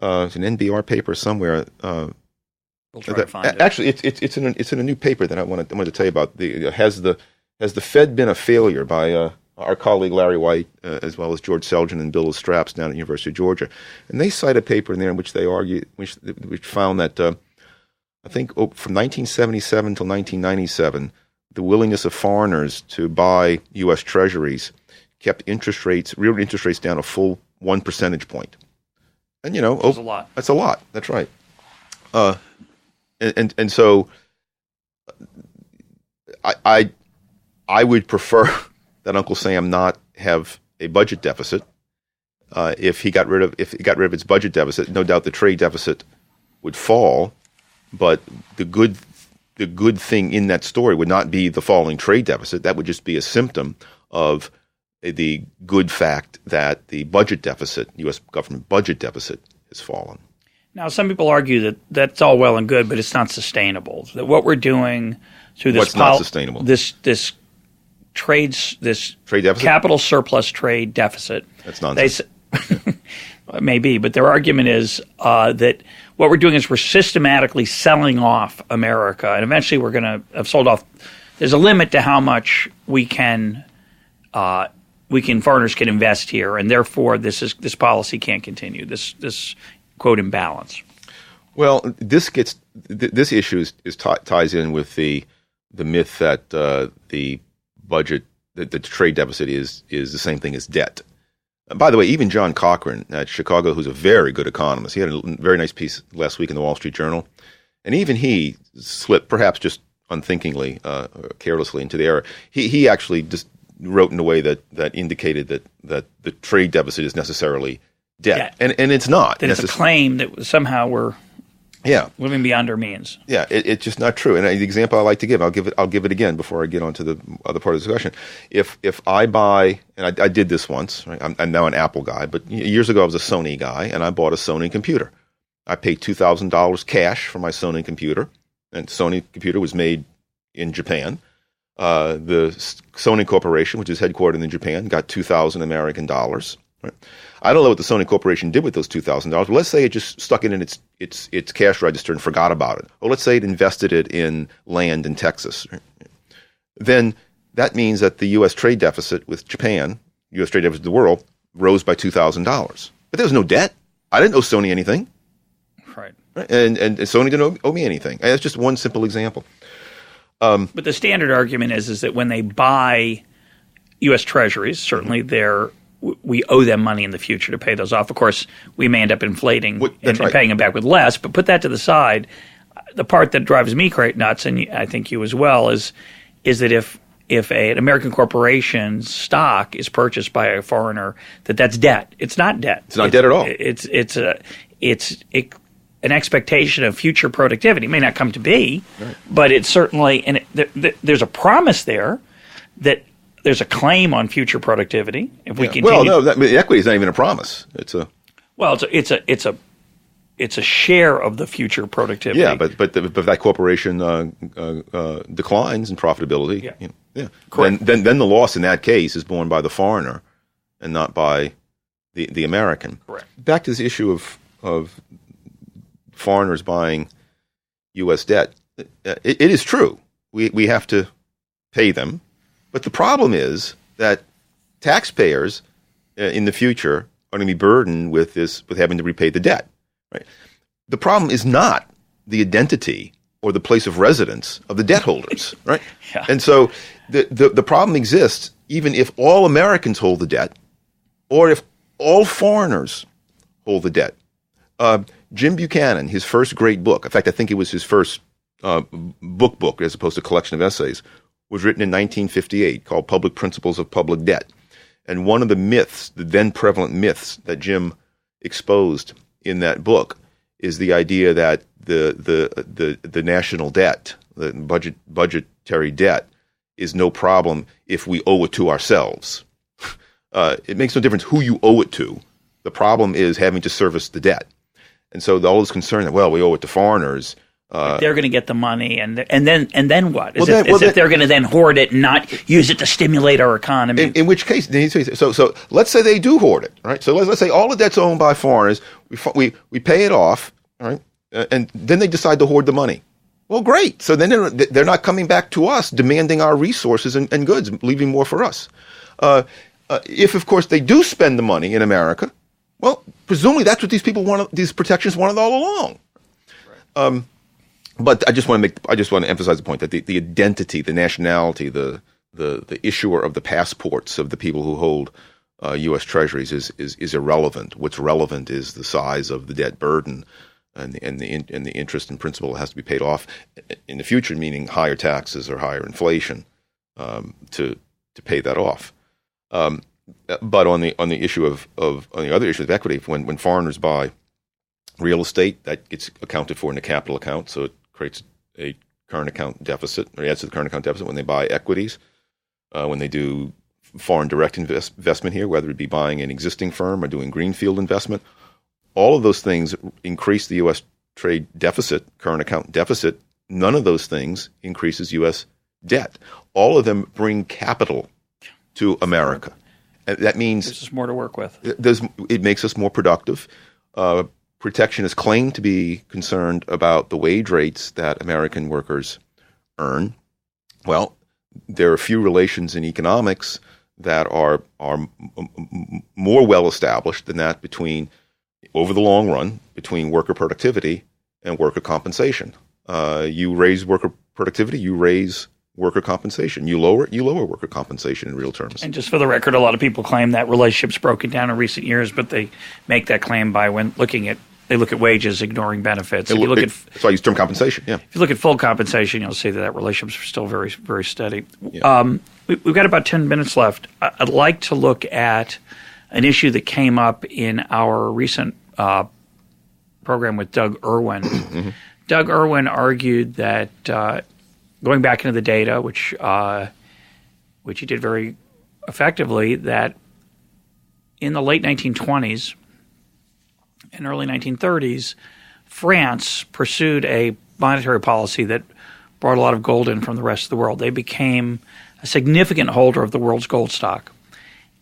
It's an NBR paper somewhere. We'll try to find it. Actually, it's in a new paper that I wanted to tell you about. Has the Fed been a failure by our colleague Larry White, as well as George Selgin and Bill Straps down at the University of Georgia, and they cite a paper in there in which they argue, which found that I think from 1977 until 1997, the willingness of foreigners to buy U.S. Treasuries kept real interest rates down a full 1 percentage point. And that's a lot. That's a lot. That's right. And so I would prefer that Uncle Sam not have a budget deficit. If he got rid of its budget deficit, no doubt the trade deficit would fall. But the good thing in that story would not be the falling trade deficit. That would just be a symptom of the good fact that the budget deficit, U.S. government budget deficit, has fallen. Now, some people argue that that's all well and good, but it's not sustainable. That what we're doing through this not sustainable? This trade deficit? Capital surplus trade deficit. That's nonsense. It may be, but their argument is that what we're doing is we're systematically selling off America, and eventually we're going to have sold off. There's a limit to how much foreigners can invest here, and therefore this policy can't continue. This quote imbalance. Well, this issue ties in with the myth that the budget, that the trade deficit is the same thing as debt. By the way, even John Cochran at Chicago, who's a very good economist, he had a very nice piece last week in the Wall Street Journal, and even he slipped, perhaps just unthinkingly, carelessly, into the error. He actually just wrote in a way that indicated that the trade deficit is necessarily debt, and it's not. That it's a claim that somehow we're living beyond our means. Yeah, it's just not true. And the example I like to give, I'll give it again before I get on to the other part of the discussion. If I buy, and I did this once, right? I'm now an Apple guy, but years ago I was a Sony guy, and I bought a Sony computer. I paid $2,000 cash for my Sony computer, and Sony computer was made in Japan. The Sony Corporation, which is headquartered in Japan, got $2,000 American dollars. Right? I don't know what the Sony Corporation did with those $2,000, but let's say it just stuck it in its cash register and forgot about it. Or let's say it invested it in land in Texas. Right? Then that means that the U.S. trade deficit with Japan, U.S. trade deficit with the world, rose by $2,000. But there was no debt. I didn't owe Sony anything. Right. And Sony didn't owe me anything. And that's just one simple example. But the standard argument is that when they buy U.S. Treasuries, certainly we owe them money in the future to pay those off. Of course, we may end up inflating and paying them back with less, but put that to the side. The part that drives me nuts, and I think you as well, is that if an American corporation's stock is purchased by a foreigner, that's debt. It's not debt. It's not debt at all. It's an expectation of future productivity. It may not come to be, right, but it's certainly – and there's a promise there that there's a claim on future productivity. If we continue – well, no, equity is not even a promise. It's a share of the future productivity. Yeah, but that corporation declines in profitability. Yeah. Correct. Then the loss in that case is borne by the foreigner and not by the American. Correct. Back to this issue of foreigners buying U.S. debt. It is true. We have to pay them. But the problem is that taxpayers in the future are going to be burdened with having to repay the debt. Right. The problem is not the identity or the place of residence of the debt holders, right? Yeah. And so the problem exists even if all Americans hold the debt or if all foreigners hold the debt. Jim Buchanan, his first great book, in fact, I think it was his first book as opposed to a collection of essays, was written in 1958 called Public Principles of Public Debt. And one of the myths, the then prevalent myths that Jim exposed in that book is the idea that the national debt, the budgetary debt, is no problem if we owe it to ourselves. It makes no difference who you owe it to. The problem is having to service the debt. And so all this concern that, well, we owe it to foreigners. They're going to get the money, and then what? Is if they're going to then hoard it and not use it to stimulate our economy? In which case, so let's say they do hoard it, right? So let's say all the debt's owned by foreigners. We pay it off, right? And then they decide to hoard the money. Well, great. So then they're not coming back to us demanding our resources and goods, leaving more for us. If, of course, they do spend the money in America, well, presumably that's what these people wanted. These protections wanted all along. Right. But I just want to emphasize the point that the identity, the nationality, the issuer of the passports of the people who hold U.S. Treasuries is irrelevant. What's relevant is the size of the debt burden and the interest and principal that has to be paid off in the future, meaning higher taxes or higher inflation to pay that off. But on the issue of on the other issue of equity, when foreigners buy real estate, that gets accounted for in the capital account, so it creates a current account deficit, or adds to the current account deficit. When they buy equities, when they do foreign direct investment here, whether it be buying an existing firm or doing greenfield investment, all of those things increase the U.S. trade deficit, current account deficit. None of those things increases U.S. debt. All of them bring capital to America. And that means there's just more to work with. It makes us more productive. Protectionists claim to be concerned about the wage rates that American workers earn. Well, there are a few relations in economics that are more well established than that over the long run, between worker productivity and worker compensation. You raise worker productivity, you raise worker compensation. You lower worker compensation in real terms. And just for the record, a lot of people claim that relationship's broken down in recent years, but they make that claim by they look at wages, ignoring benefits. That's why I use term compensation. Yeah. If you look at full compensation, you'll see that relationship's still very, very steady. Yeah. We've got about 10 minutes left. I'd like to look at an issue that came up in our recent program with Doug Irwin. Mm-hmm. Doug Irwin argued that going back into the data, which he did very effectively, that in the late 1920s and early 1930s, France pursued a monetary policy that brought a lot of gold in from the rest of the world. They became a significant holder of the world's gold stock.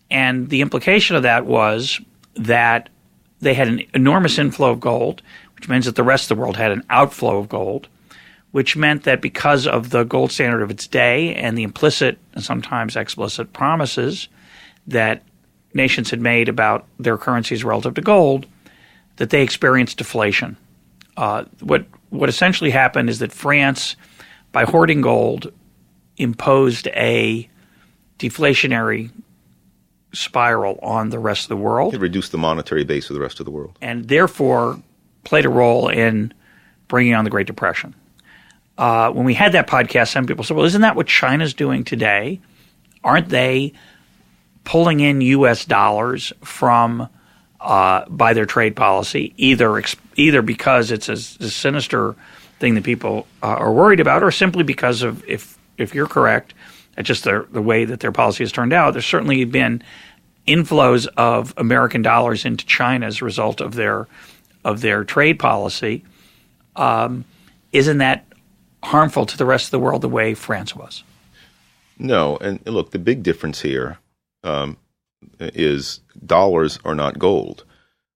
And the implication of that was that they had an enormous inflow of gold, which means that the rest of the world had an outflow of gold, which meant that because of the gold standard of its day and the implicit and sometimes explicit promises that nations had made about their currencies relative to gold, that they experienced deflation. What essentially happened is that France by hoarding gold, imposed a deflationary spiral on the rest of the world. It reduced the monetary base of the rest of the world. And therefore played a role in bringing on the Great Depression. When we had that podcast, some people said, well, isn't that what China's doing today? Aren't they pulling in U.S. dollars from by their trade policy, either because it's a sinister thing that people are worried about, or simply because of, if you're correct, that's just the way that their policy has turned out. There's certainly been inflows of American dollars into China as a result of their trade policy. Isn't that harmful to the rest of the world the way France was? No, and look, the big difference here is dollars are not gold.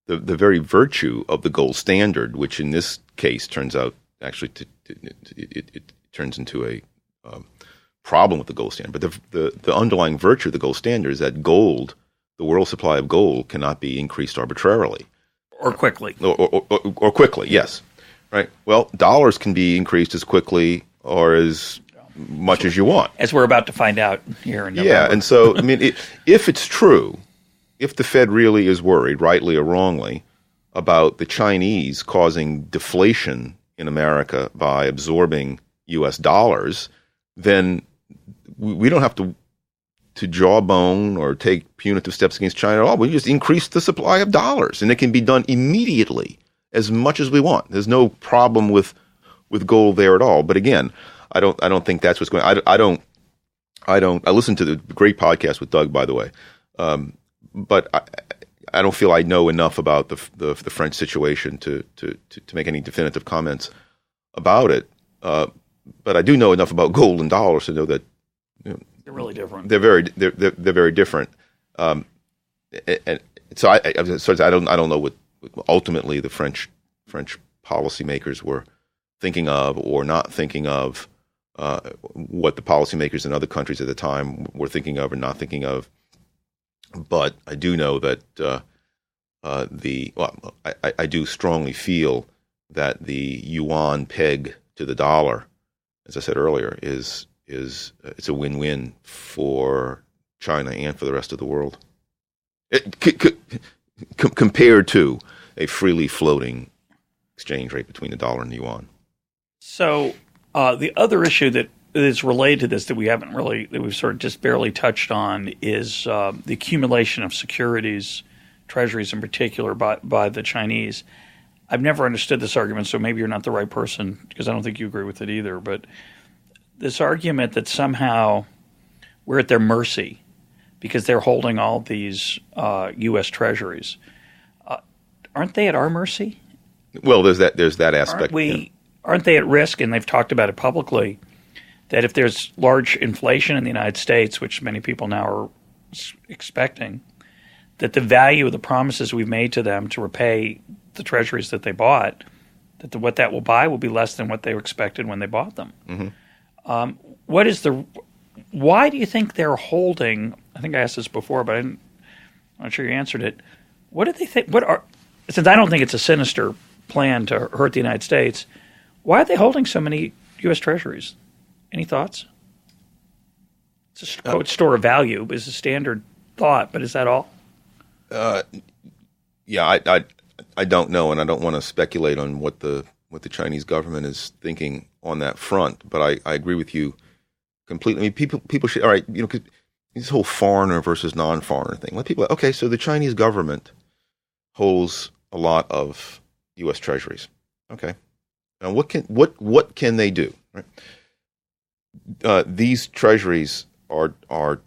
The very virtue of the gold standard, which in this case turns out actually it turns into a problem with the gold standard. But the underlying virtue of the gold standard is that gold, the world supply of gold, cannot be increased arbitrarily or quickly. Or quickly, yes. Right. Well, dollars can be increased as quickly or as much as you want, as we're about to find out here in November. Yeah, and so I mean, if it's true, if the Fed really is worried, rightly or wrongly, about the Chinese causing deflation in America by absorbing U.S. dollars, then we don't have to jawbone or take punitive steps against China at all. We just increase the supply of dollars, and it can be done immediately, as much as we want. There's no problem with gold there at all. But again, I don't think that's what's going on. I listened to the great podcast with Doug, by the way, but I don't feel I know enough about the French situation to make any definitive comments about it. But I do know enough about gold and dollars to know that they're really different. They're very different. And so I don't know what ultimately the French policymakers were thinking of or not thinking of, what the policymakers in other countries at the time were thinking of or not thinking of. But I do know that I do strongly feel that the yuan peg to the dollar, as I said earlier, is it's a win-win for China and for the rest of the world. Compared to a freely floating exchange rate between the dollar and the yuan. So the other issue that is related to this that we've sort of just barely touched on is the accumulation of securities, treasuries in particular, by the Chinese. I've never understood this argument, so maybe you're not the right person because I don't think you agree with it either. But this argument that somehow we're at their mercy because they're holding all these U.S. treasuries. Aren't they at our mercy? Well, there's that aspect. Aren't they at risk, and they've talked about it publicly, that if there's large inflation in the United States, which many people now are expecting, that the value of the promises we've made to them to repay the treasuries that they bought, that what that will buy will be less than what they expected when they bought them. Mm-hmm. Why do you think they're holding? I think I asked this before, but I'm not sure you answered it. What do they think? Since I don't think it's a sinister plan to hurt the United States, why are they holding so many U.S. treasuries? Any thoughts? It's a quote store of value is a standard thought, but is that all? Yeah, I don't know, and I don't want to speculate on what the Chinese government is thinking on that front. But I agree with you completely. I mean, people should, all right, this whole foreigner versus non-foreigner thing. Let people, okay, so the Chinese government holds a lot of U.S. treasuries. Okay, now what can they do? Right? These treasuries are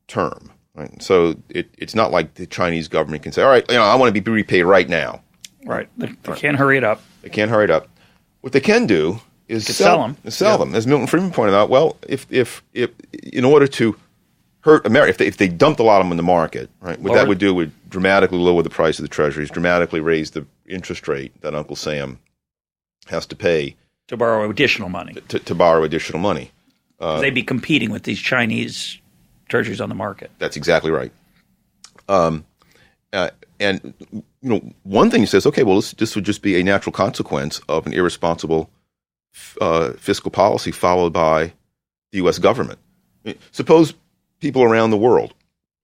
term. Right? So it's not like the Chinese government can say, all right, I want to be repaid right now. Right. They can't hurry it up. They can't hurry it up. What they can do is sell them. Sell them. As Milton Friedman pointed out, well, if in order to hurt America, if they dumped a lot of them in the market, right, what that would do would dramatically lower the price of the treasuries, dramatically raise the interest rate that Uncle Sam has to pay to borrow additional money. To borrow additional money. They'd be competing with these Chinese treasuries on the market. That's exactly right. And one thing he says, okay, well, this would just be a natural consequence of an irresponsible fiscal policy followed by the U.S. government. Suppose people around the world,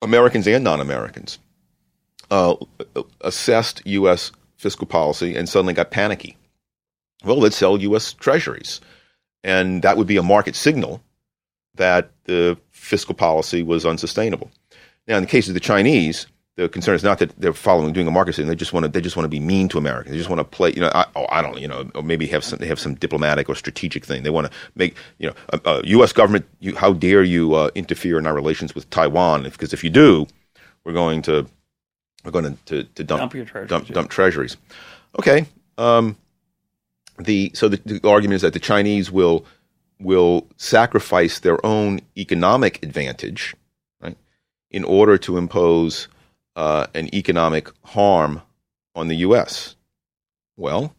Americans and non-Americans, assessed U.S. fiscal policy and suddenly got panicky. Well, let's sell U.S. Treasuries. And that would be a market signal that the fiscal policy was unsustainable. Now, in the case of the Chinese, the concern is not that they're doing a market signal. They just want to be mean to Americans. They just want to play, or maybe they have some diplomatic or strategic thing. They want to make, U.S. government, how dare you interfere in our relations with Taiwan? Because if you do, we're going to dump your treasuries. Dump treasuries. Okay. The argument is that the Chinese will sacrifice their own economic advantage, right, in order to impose an economic harm on the U.S. Well,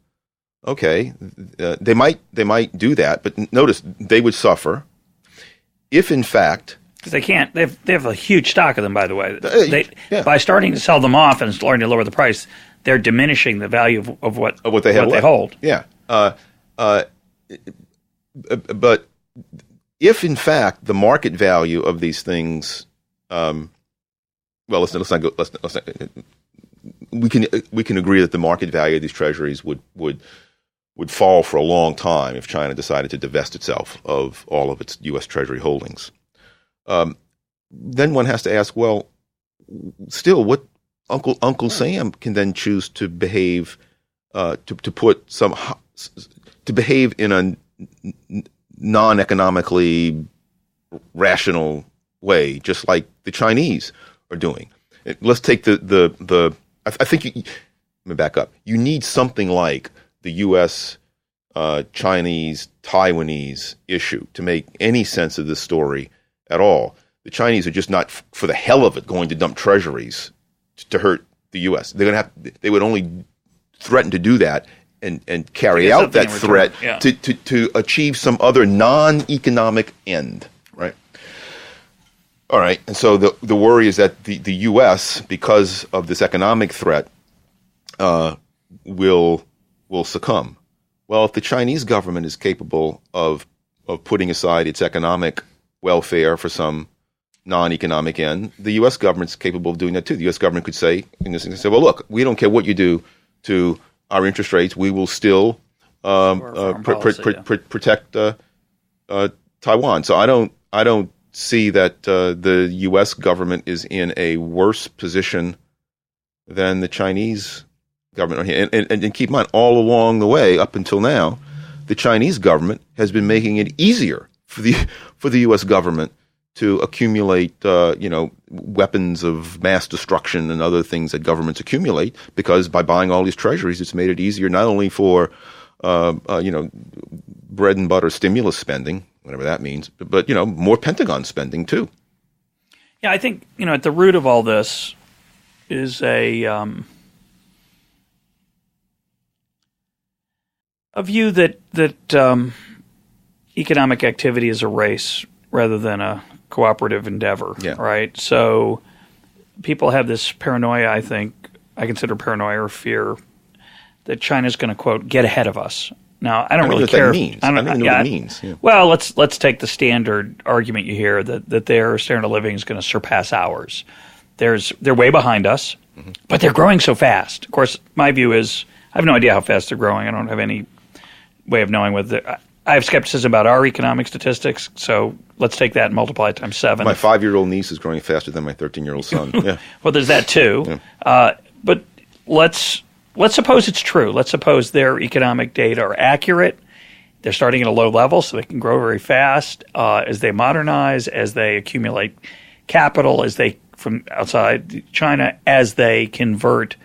okay, they might do that, but notice they would suffer if, in fact, because they can't. They have a huge stock of them, by the way. By starting to sell them off and starting to lower the price, they're diminishing the value of what they hold. Yeah. But if in fact the market value of these things, we can agree that the market value of these treasuries would fall for a long time if China decided to divest itself of all of its U.S. Treasury holdings. Then one has to ask, well, still, what Uncle Sam can then choose to behave to behave in a non-economically rational way, just like the Chinese are doing. Let's take I think let me back up. You need something like the U.S. Chinese Taiwanese issue to make any sense of this story at all. The Chinese are just not, for the hell of it, going to dump treasuries to hurt the U.S. They would only threaten to do that and carry out that threat to achieve some other non-economic end, right? All right, and so the worry is that the U.S., because of this economic threat, will succumb. Well, if the Chinese government is capable of putting aside its economic welfare for some non-economic end, the U.S. government's capable of doing that too. The U.S. government could say, well, look, we don't care what you do to our interest rates, we will still protect Taiwan. So I don't see that the U.S. government is in a worse position than the Chinese government. And keep in mind, all along the way, up until now, the Chinese government has been making it easier for the U.S. government to accumulate, weapons of mass destruction and other things that governments accumulate, because by buying all these treasuries, it's made it easier not only for, bread and butter stimulus spending, whatever that means, but more Pentagon spending too. Yeah, I think at the root of all this is a view that economic activity is a race rather than a cooperative endeavor, right? So people have this paranoia, I consider paranoia or fear, that China's going to, quote, get ahead of us. Now, I don't really care. I don't even know what that means. Yeah. Well, let's take the standard argument you hear that their standard of living is going to surpass ours. They're way behind us, but they're growing so fast. Of course, my view is I have no idea how fast they're growing. I don't have any way of knowing whether I have skepticism about our economic statistics, so let's take that and multiply it times 7. My 5-year-old niece is growing faster than my 13-year-old son. Yeah. Well, there's that too. Yeah. But let's suppose it's true. Let's suppose their economic data are accurate. They're starting at a low level, so they can grow very fast as they modernize, as they accumulate capital, as they from outside China, as they convert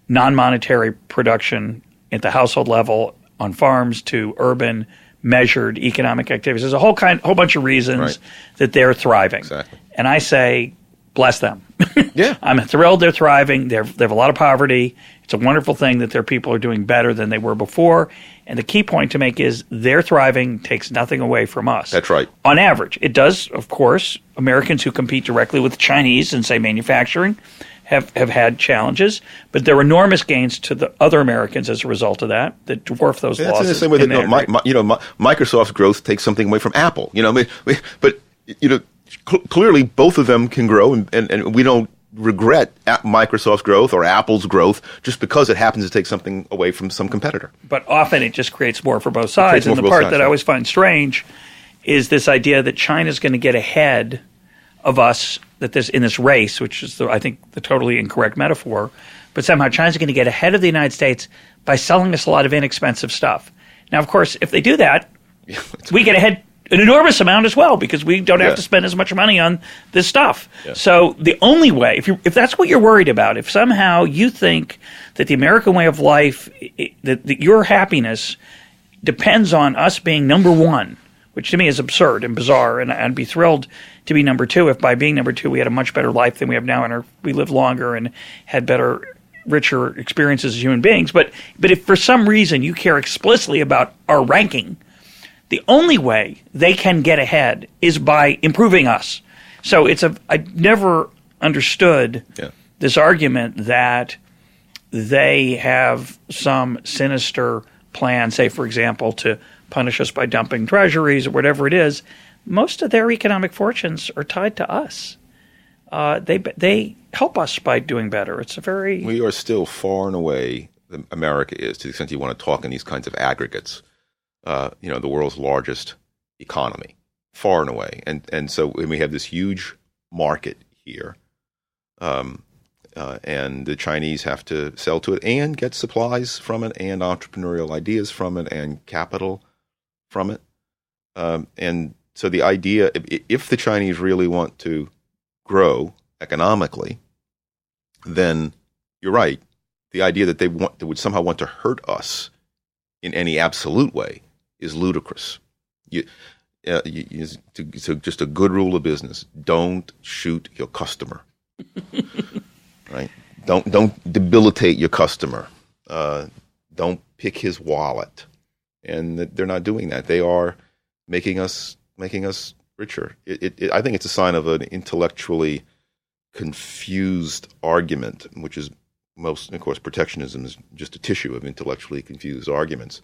non-monetary production at the household level on farms to urban measured economic activities. There's a whole bunch of reasons that they're thriving. Exactly. And I say, bless them. Yeah. I'm thrilled they're thriving. They have a lot of poverty. It's a wonderful thing that their people are doing better than they were before. And the key point to make is their thriving takes nothing away from us. That's right. On average. It does, of course. Americans who compete directly with the Chinese in, say, manufacturing have had challenges, but there are enormous gains to the other Americans as a result of that dwarf those losses. That's in the same way that Microsoft's growth takes something away from Apple. But clearly both of them can grow, and we don't regret Microsoft's growth or Apple's growth just because it happens to take something away from some competitor. But often it just creates more for both sides. And the part that I always find strange is this idea that China's going to get ahead of us, that there's in this race, which is, I think, the totally incorrect metaphor, but somehow China's going to get ahead of the United States by selling us a lot of inexpensive stuff. Now, of course, if they do that, we get ahead an enormous amount as well because we don't have to spend as much money on this stuff. Yeah. So the only way, if that's what you're worried about, if somehow you think that the American way of life, that your happiness depends on us being number one, which to me is absurd and bizarre, and I'd be thrilled to be number two if by being number two we had a much better life than we have now and we lived longer and had better, richer experiences as human beings. But if for some reason you care explicitly about our ranking, the only way they can get ahead is by improving us. So I never understood this argument that they have some sinister plan, say, for example, to punish us by dumping Treasuries or whatever it is. Most of their economic fortunes are tied to us. They help us by doing better. We are still far and away, America is, to the extent you want to talk in these kinds of aggregates, the world's largest economy, far and away. And so we have this huge market here, and the Chinese have to sell to it and get supplies from it and entrepreneurial ideas from it and capital from it. And so the idea, if the Chinese really want to grow economically, then you're right. The idea that they would somehow want to hurt us in any absolute way is ludicrous. So just a good rule of business: don't shoot your customer. Right? Don't debilitate your customer. Don't pick his wallet. And they're not doing that. They are making us richer. I think it's a sign of an intellectually confused argument, which is of course, protectionism is just a tissue of intellectually confused arguments,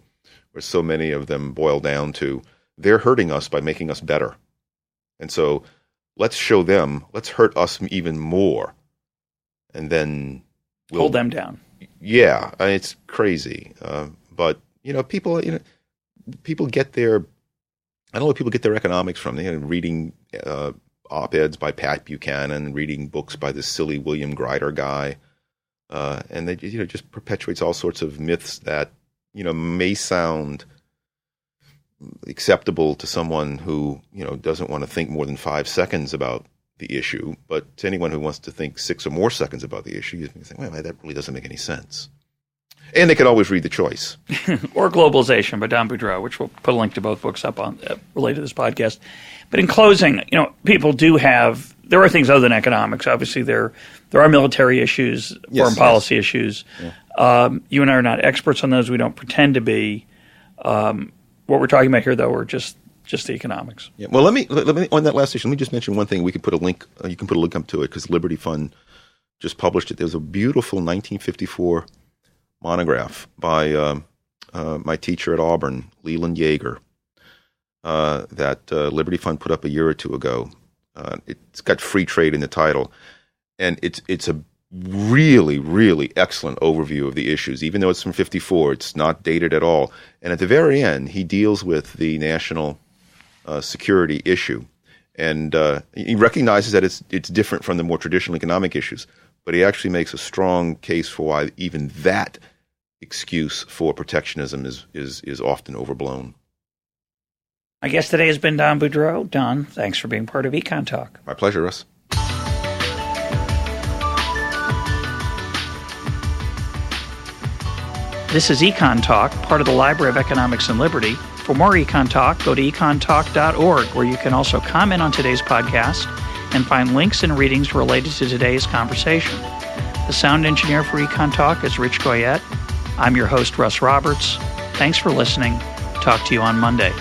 where so many of them boil down to they're hurting us by making us better. And so let's hurt us even more, and then we'll hold them down. Yeah, it's crazy. But people get their, I don't know where people get their economics from. They're reading op-eds by Pat Buchanan, reading books by this silly William Greider guy, and they just perpetuates all sorts of myths that may sound acceptable to someone who doesn't want to think more than 5 seconds about the issue, but to anyone who wants to think 6 or more seconds about the issue, you think, well, that really doesn't make any sense. And they can always read The Choice. Or Globalization by Don Boudreaux, which we'll put a link to both books up on related to this podcast. But in closing, people there are things other than economics. Obviously, there are military issues, foreign policy issues. Yeah. You and I are not experts on those. We don't pretend to be. What we're talking about here, though, are just the economics. Yeah. Well, let me on that last issue. Let me just mention one thing. We could put a link. You can put a link up to it because Liberty Fund just published it. There was a beautiful 1954 monograph by my teacher at Auburn, Leland Yeager, that Liberty Fund put up a year or two ago. It's got free trade in the title, and it's a really, really excellent overview of the issues. Even though it's from 54, it's not dated at all. And at the very end, he deals with the national security issue, and he recognizes that it's different from the more traditional economic issues. But he actually makes a strong case for why even that excuse for protectionism is often overblown. My guest today has been Don Boudreaux. Don, thanks for being part of EconTalk. My pleasure, Russ. This is EconTalk, part of the Library of Economics and Liberty. For more EconTalk, go to econtalk.org, where you can also comment on today's podcast and find links and readings related to today's conversation. The sound engineer for EconTalk is Rich Goyette. I'm your host, Russ Roberts. Thanks for listening. Talk to you on Monday.